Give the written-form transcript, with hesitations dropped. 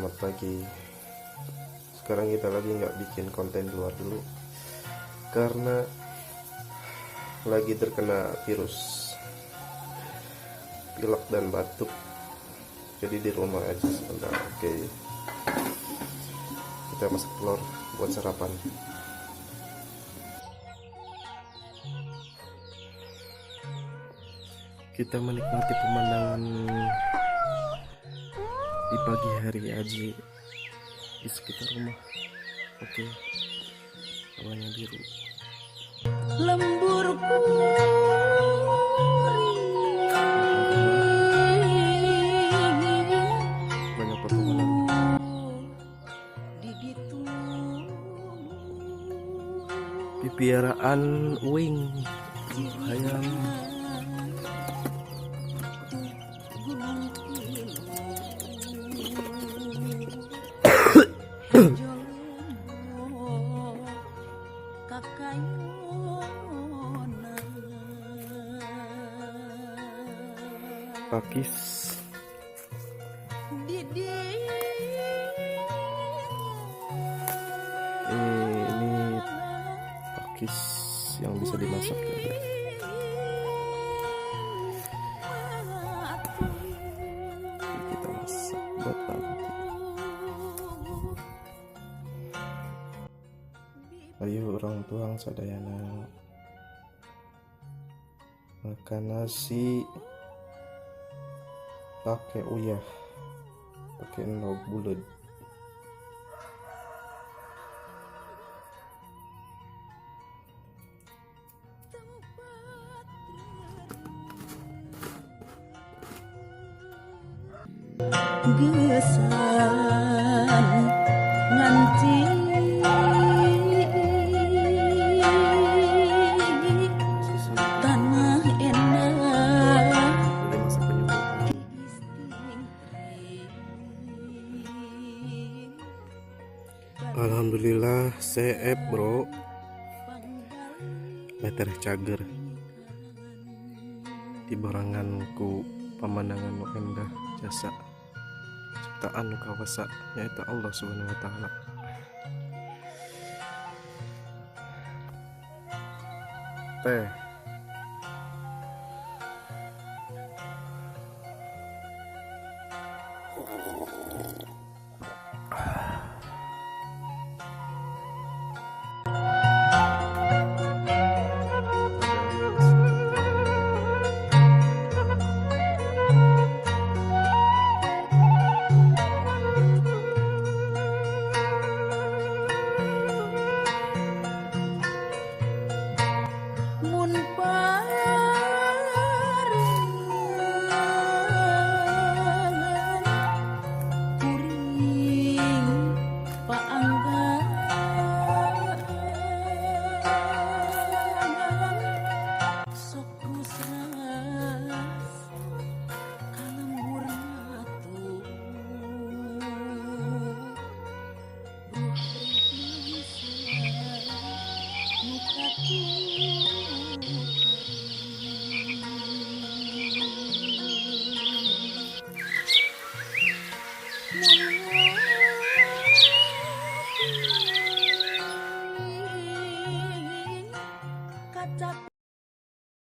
selamat pagi. Sekarang kita lagi nggak bikin konten luar dulu karena lagi terkena virus pilek dan batuk, jadi di rumah aja sebentar. Oke, kita masak telur buat sarapan. Kita menikmati pemandangan di pagi hari aja di sekitar rumah. Oke, hawanya biru. Lemburku Banyak pepohonan. Pipiaraan uing ayam. Pakis ini pakis yang bisa dimasak juga. Kita masak buat nanti. Ayo orang tuang sadayana makan nasi pakai uyah, pakai endog bulat. Gesan nganci tanah enak. Alhamdulillah seep bro, meter cager di baranganku pemandangan nu endah jasa ciptaan nu kawasa nyaita Allah subhanahu wa ta'ala. Teh